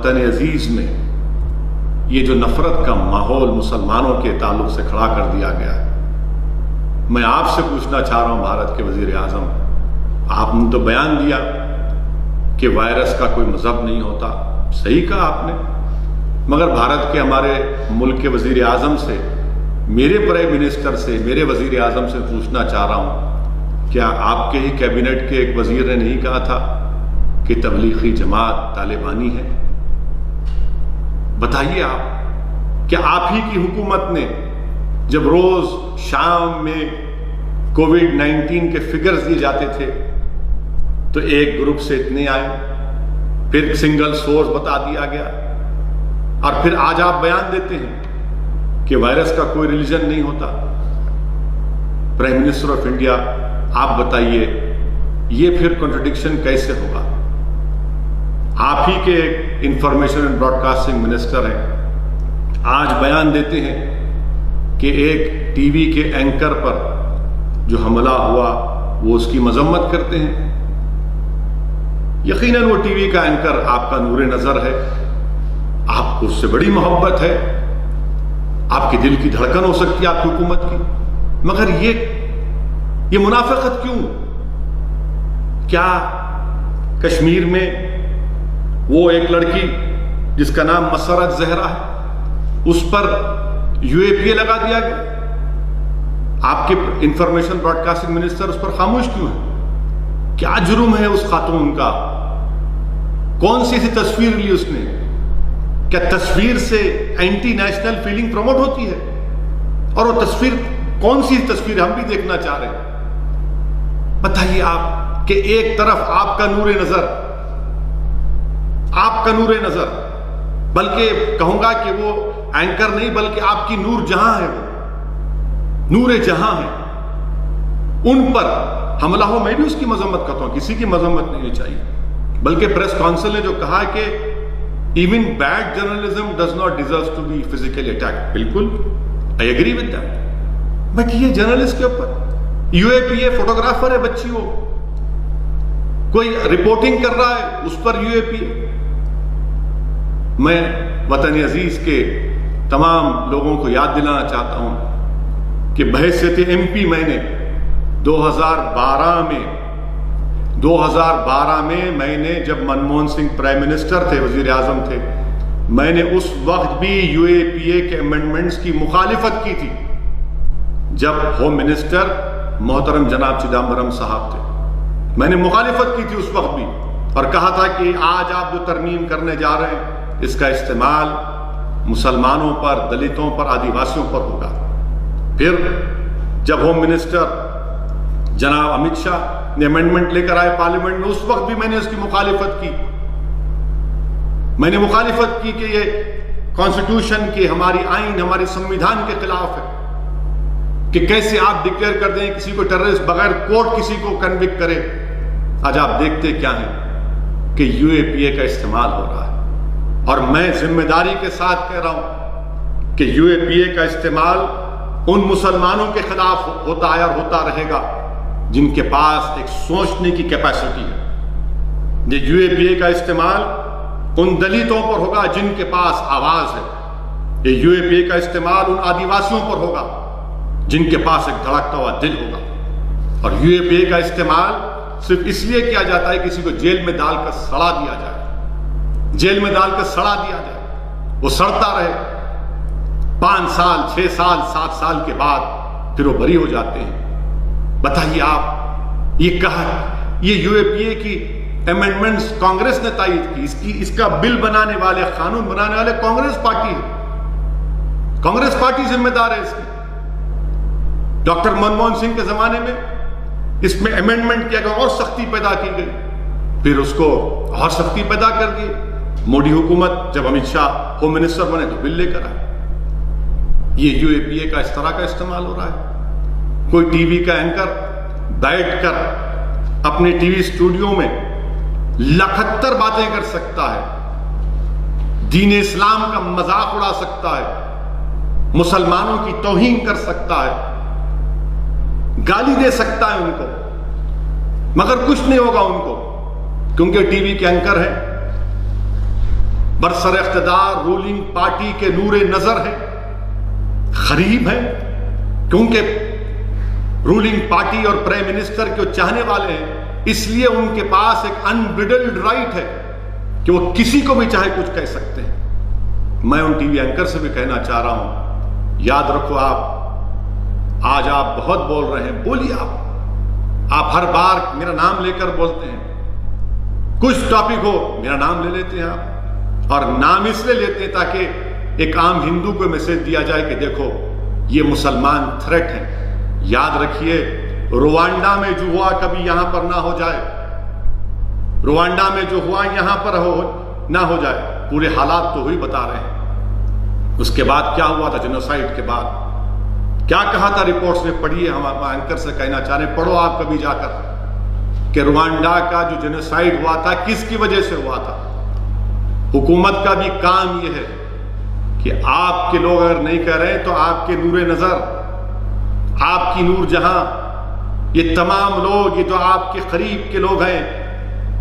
وطن عزیز میں یہ جو نفرت کا ماحول مسلمانوں کے تعلق سے کھڑا کر دیا گیا ہے، میں آپ سے پوچھنا چاہ رہا ہوں بھارت کے وزیر اعظم، آپ نے تو بیان دیا کہ وائرس کا کوئی مذہب نہیں ہوتا، صحیح کہا آپ نے، مگر بھارت کے ہمارے ملک کے وزیر اعظم سے، میرے پرائم منسٹر سے، میرے وزیر اعظم سے پوچھنا چاہ رہا ہوں، کیا آپ کے ہی کیبنٹ کے ایک وزیر نے نہیں کہا تھا کہ تبلیغی جماعت طالبانی ہے؟ بتائیے آپ، کیا آپ ہی کی حکومت نے جب روز شام میں کووڈ-19 کے فگرز دیے جاتے تھے تو ایک گروپ سے اتنے آئے، پھر سنگل سورس بتا دیا گیا، اور پھر آج آپ بیان دیتے ہیں کہ وائرس کا کوئی ریلیجن نہیں ہوتا؟ پرائم منسٹر آف انڈیا، آپ بتائیے یہ پھر کنٹرڈکشن کیسے ہوگا؟ آپ ہی کے ایک information and broadcasting minister ہیں، آج بیان دیتے ہیں کہ ایک ٹی وی کے اینکر پر جو حملہ ہوا وہ اس کی مذمت کرتے ہیں۔ یقیناً وہ ٹی وی کا اینکر آپ کا نور نظر ہے، آپ کو اس سے بڑی محبت ہے، آپ کے دل کی دھڑکن ہو سکتی ہے آپ کی حکومت کی، مگر یہ منافقت کیوں؟ کیا کشمیر میں وہ ایک لڑکی جس کا نام مسرت زہرا ہے، اس پر UAPA لگا دیا گیا؟ آپ کے انفارمیشن براڈ کاسٹنگ منسٹر اس پر خاموش کیوں ہے؟ کیا جرم ہے اس خاتون کا؟ کون سی ایسی تصویر لی اس نے؟ کیا تصویر سے اینٹی نیشنل فیلنگ پروموٹ ہوتی ہے؟ اور وہ تصویر کون سی تصویر ہم بھی دیکھنا چاہ رہے ہیں؟ بتائیے آپ کہ ایک طرف آپ کا نور نظر، بلکہ کہوں گا کہ وہ اینکر نہیں بلکہ آپ کی نور جہاں ہے، وہ نور جہاں ہے، ان پر حملہ ہو، میں بھی اس کی مذمت کرتا ہوں، کسی کی مذمت نہیں چاہیے، بلکہ پریس کونسل نے جو کہا کہ even bad journalism does not deserve to be physically attacked، بالکل I agree with that، but یہ جرنلسٹ کے اوپر UAPA، فوٹوگرافر ہے بچی، وہ کوئی رپورٹنگ کر رہا ہے اس پر UAPA۔ میں وطن عزیز کے تمام لوگوں کو یاد دلانا چاہتا ہوں کہ بحیثیت MP میں نے 2012 میں میں نے جب منموہن سنگھ پرائم منسٹر تھے، وزیر اعظم تھے، میں نے اس وقت بھی UAPA کے امینڈمنٹس کی مخالفت کی تھی، جب ہوم منسٹر محترم جناب چدمبرم صاحب تھے، میں نے مخالفت کی تھی اس وقت بھی، اور کہا تھا کہ آج آپ جو ترمیم کرنے جا رہے ہیں اس کا استعمال مسلمانوں پر، دلتوں پر، آدیواسیوں پر ہوگا۔ پھر جب ہوم منسٹر جناب امت شاہ نے امینڈمنٹ لے کر آئے پارلیمنٹ میں، اس وقت بھی میں نے اس کی مخالفت کی، میں نے مخالفت کی کہ یہ کانسٹیٹیوشن کے، ہماری آئین، ہماری سمویدھان کے خلاف ہے کہ کیسے آپ ڈکلیئر کر دیں کسی کو ٹیررسٹ، بغیر کورٹ کسی کو کنوکٹ کرے۔ آج آپ دیکھتے کیا ہیں کہ UAPA کا استعمال ہو رہا ہے، اور میں ذمہ داری کے ساتھ کہہ رہا ہوں کہ UAPA کا استعمال ان مسلمانوں کے خلاف ہوتا ہے اور ہوتا رہے گا جن کے پاس ایک سوچنے کی کیپیسٹی ہے۔ یہ UAPA کا استعمال ان دلتوں پر ہوگا جن کے پاس آواز ہے، یہ UAPA کا استعمال ان آدیواسیوں پر ہوگا جن کے پاس ایک دھڑکتا ہوا دل ہوگا، اور UAPA کا استعمال صرف اس لیے کیا جاتا ہے کسی کو جیل میں ڈال کر سڑا دیا جائے، جیل میں ڈال کر سڑا دیا جائے، وہ سڑتا رہے 5 سال 6 سال 7 سال کے بعد پھر وہ بری ہو جاتے ہیں۔ بتائیے آپ، یہ کہا یہ UAPA کی امینڈمنٹس کانگریس نے تائید کی، اس کا بل بنانے والے، قانون بنانے والے کانگریس پارٹی ہے، کانگریس پارٹی ذمہ دار ہے اس کی۔ ڈاکٹر منموہن سنگھ کے زمانے میں اس میں امینڈمنٹ کیا گیا اور سختی پیدا کی گئی، پھر اس کو اور سختی پیدا کر دی موڈی حکومت، جب امت شاہ ہوم منسٹر بنے تو بل لے کر آئے۔ یہ UAPA کا اس طرح کا استعمال ہو رہا ہے۔ کوئی ٹی وی کا اینکر بیٹھ کر اپنے ٹی وی اسٹوڈیو میں 71 باتیں کر سکتا ہے، دین اسلام کا مذاق اڑا سکتا ہے، مسلمانوں کی توہین کر سکتا ہے، گالی دے سکتا ہے ان کو، مگر کچھ نہیں ہوگا ان کو، کیونکہ ٹی وی کے اینکر ہیں۔ برسر اقتدار رولنگ پارٹی کے نور نظر ہیں، غریب ہیں، کیونکہ رولنگ پارٹی اور پرائم منسٹر کے چاہنے والے ہیں، اس لیے ان کے پاس ایک انبریڈلڈ رائٹ ہے کہ وہ کسی کو بھی چاہے کچھ کہہ سکتے ہیں۔ میں ان ٹی وی اینکر سے بھی کہنا چاہ رہا ہوں، یاد رکھو آج آپ بہت بول رہے ہیں، بولیے آپ ہر بار میرا نام لے کر بولتے ہیں، کچھ ٹاپک ہو میرا نام لے لیتے ہیں آپ، اور نام اس لیے لیتے ہیں تاکہ ایک عام ہندو کو میسج دیا جائے کہ دیکھو یہ مسلمان تھریٹ ہیں۔ یاد رکھیے روانڈا میں جو ہوا کبھی یہاں پر نہ ہو جائے، روانڈا میں جو ہوا یہاں پر نہ ہو جائے، پورے حالات تو وہی بتا رہے ہیں۔ اس کے بعد کیا ہوا تھا جینوسائیڈ کے بعد، کیا کہا تھا رپورٹس میں، پڑھیے، ہم اینکر سے کہنا چاہ رہے ہیں پڑھو آپ کبھی جا کر کہ روانڈا کا جو جینوسائیڈ ہوا تھا کس کی وجہ سے ہوا تھا۔ حکومت کا بھی کام یہ ہے کہ آپ کے لوگ اگر نہیں کہہ رہے تو آپ کے نور نظر، آپ کی نور جہاں، یہ تمام لوگ، یہ جو آپ کے قریب کے لوگ ہیں،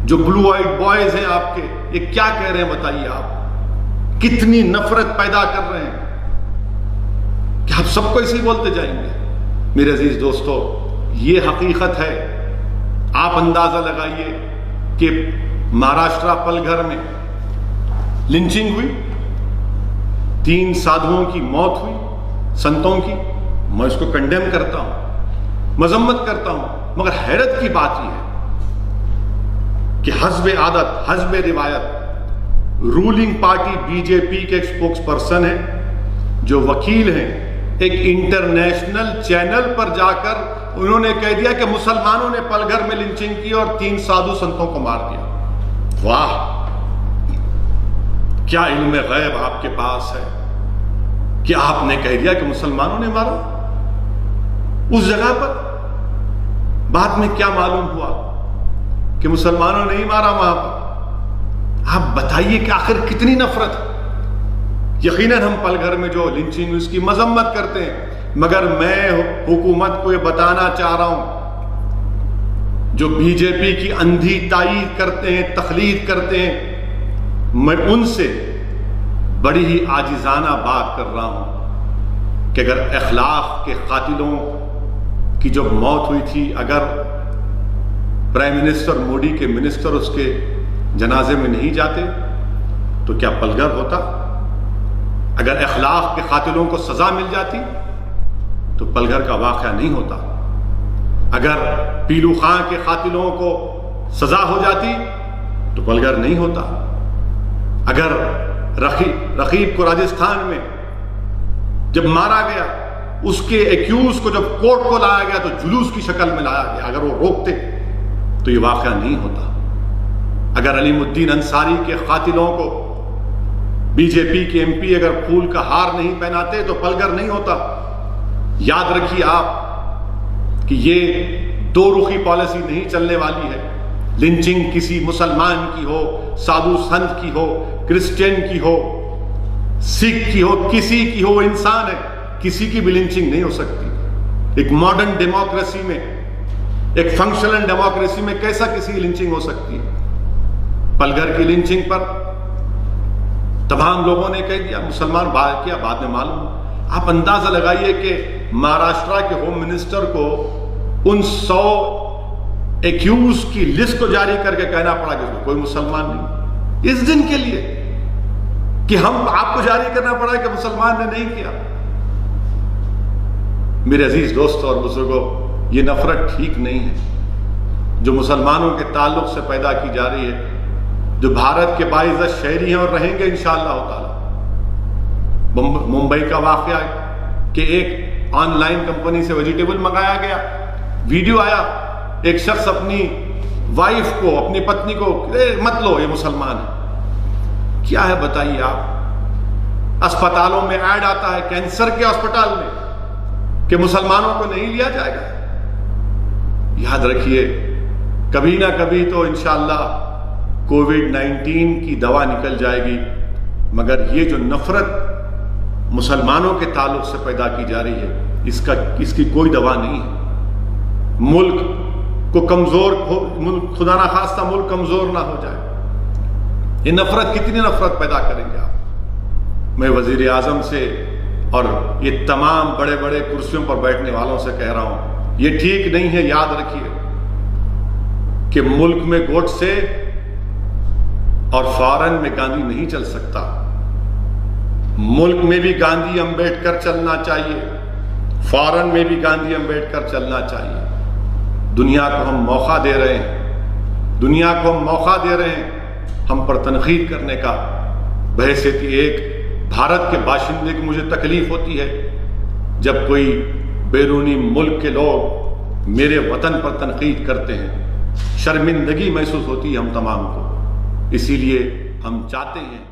جو بلو آئیڈ بوائز ہیں آپ کے، یہ کیا کہہ رہے ہیں بتائیے، آپ کتنی نفرت پیدا کر رہے ہیں کہ آپ سب کو اسی بولتے جائیں گے۔ میرے عزیز دوستو، یہ حقیقت ہے۔ آپ اندازہ لگائیے کہ مہاراشٹرا پلگھر میں لنچنگ ہوئی، 3 سادھوؤں کی موت ہوئی، سنتوں کی۔ میں اس کو کنڈیم کرتا ہوں، مذمت کرتا ہوں، مگر حیرت کی بات یہ ہے کہ حسب عادت، حسب روایت، رولنگ پارٹی بی جے پی کے ایک اسپوکس پرسن ہیں جو وکیل ہیں، ایک انٹرنیشنل چینل پر جا کر انہوں نے کہہ دیا کہ مسلمانوں نے پلگھر میں لنچنگ کی اور 3 سادھو سنتوں کو مار دیا۔ واہ، کیا علم غیب آپ کے پاس ہے کہ آپ نے کہہ دیا کہ مسلمانوں نے مارا اس جگہ پر۔ بعد میں کیا معلوم ہوا کہ مسلمانوں نے نہیں مارا وہاں پر۔ آپ بتائیے کہ آخر کتنی نفرت ہے۔ یقیناً ہم پلگھر میں جو لنچنگ اس کی مذمت کرتے ہیں، مگر میں حکومت کو یہ بتانا چاہ رہا ہوں، جو بی جے پی کی اندھی تائید کرتے ہیں، تقلید کرتے ہیں، میں ان سے بڑی ہی عاجزانہ بات کر رہا ہوں کہ اگر اخلاق کے قاتلوں کی جب موت ہوئی تھی، اگر پرائم منسٹر موڈی کے منسٹر اس کے جنازے میں نہیں جاتے تو کیا پلگھر ہوتا؟ اگر اخلاق کے قاتلوں کو سزا مل جاتی تو پلگھر کا واقعہ نہیں ہوتا۔ اگر پیلو خان کے قاتلوں کو سزا ہو جاتی تو پلگھر نہیں ہوتا۔ اگر رقیب کو راجستھان میں جب مارا گیا، اس کے ایکیوز کو جب کورٹ کو لایا گیا تو جلوس کی شکل میں لایا گیا، اگر وہ روکتے تو یہ واقعہ نہیں ہوتا۔ اگر علیم الدین انصاری کے قاتلوں کو بی جے پی کے ایم پی اگر پھول کا ہار نہیں پہناتے تو پلگھر نہیں ہوتا۔ یاد رکھیے آپ کہ یہ 2 رخی پالیسی نہیں چلنے والی ہے۔ لنچنگ کسی مسلمان کی ہو، سادھو سنت کی ہو، کرسچین کی ہو، سکھ کی ہو، کسی کی ہو، انسان ہے، کسی کی بھی لنچنگ نہیں ہو سکتی۔ ایک ماڈرن ڈیموکریسی میں، ایک فنکشنل ڈیموکریسی میں کیسا کسی کی لنچنگ ہو سکتی ہے؟ پلگھر کی لنچنگ پر تمام لوگوں نے کہہ دیا مسلمان کیا، بعد میں معلوم۔ آپ اندازہ لگائیے کہ مہاراشٹرا کے ہوم منسٹر کو ان 100 ایکیوز کی لسٹ کو جاری کر کے کہنا پڑا کہ کوئی مسلمان نہیں، اس دن کے لیے کہ ہم آپ کو جاری کرنا پڑا کہ مسلمان نے نہیں کیا۔ میرے عزیز دوستوں اور بزرگوں، یہ نفرت ٹھیک نہیں ہے جو مسلمانوں کے تعلق سے پیدا کی جا رہی ہے، جو بھارت کے باعزت شہری ہیں اور رہیں گے انشاءاللہ تعالی۔ ممبئی کا واقعہ ہے کہ ایک آن لائن کمپنی سے ویجیٹیبل منگایا گیا، ویڈیو آیا، ایک شخص اپنی وائف کو، اپنی پتنی کو مت لو، یہ مسلمان ہے۔ کیا ہے بتائیے آپ؟ اسپتالوں میں ایڈ آتا ہے، کینسر کے ہسپتال میں، کہ مسلمانوں کو نہیں لیا جائے گا۔ یاد رکھیے کبھی نہ کبھی تو انشاءاللہ کووڈ-19 کی دوا نکل جائے گی، مگر یہ جو نفرت مسلمانوں کے تعلق سے پیدا کی جا رہی ہے، اس کی کوئی دوا نہیں ہے۔ ملک کو کمزور، خدا نخواستہ ملک کمزور نہ ہو جائے، یہ نفرت، کتنی نفرت پیدا کریں گے آپ؟ میں وزیر اعظم سے اور یہ تمام بڑے بڑے کرسیوں پر بیٹھنے والوں سے کہہ رہا ہوں، یہ ٹھیک نہیں ہے. یاد رکھیے کہ ملک میں گوڈ سے اور فارن میں گاندھی نہیں چل سکتا. ملک میں بھی گاندھی امبیڈکر چلنا چاہیے، فارن میں بھی گاندھی امبیڈکر چلنا چاہیے. دنیا کو ہم موقع دے رہے ہیں، دنیا کو ہم موقع دے رہے ہیں ہم پر تنقید کرنے کا. بحیثیت ایک بھارت کے باشندے کی مجھے تکلیف ہوتی ہے جب کوئی بیرونی ملک کے لوگ میرے وطن پر تنقید کرتے ہیں. شرمندگی محسوس ہوتی ہے ہم تمام کو. اسی لیے ہم چاہتے ہیں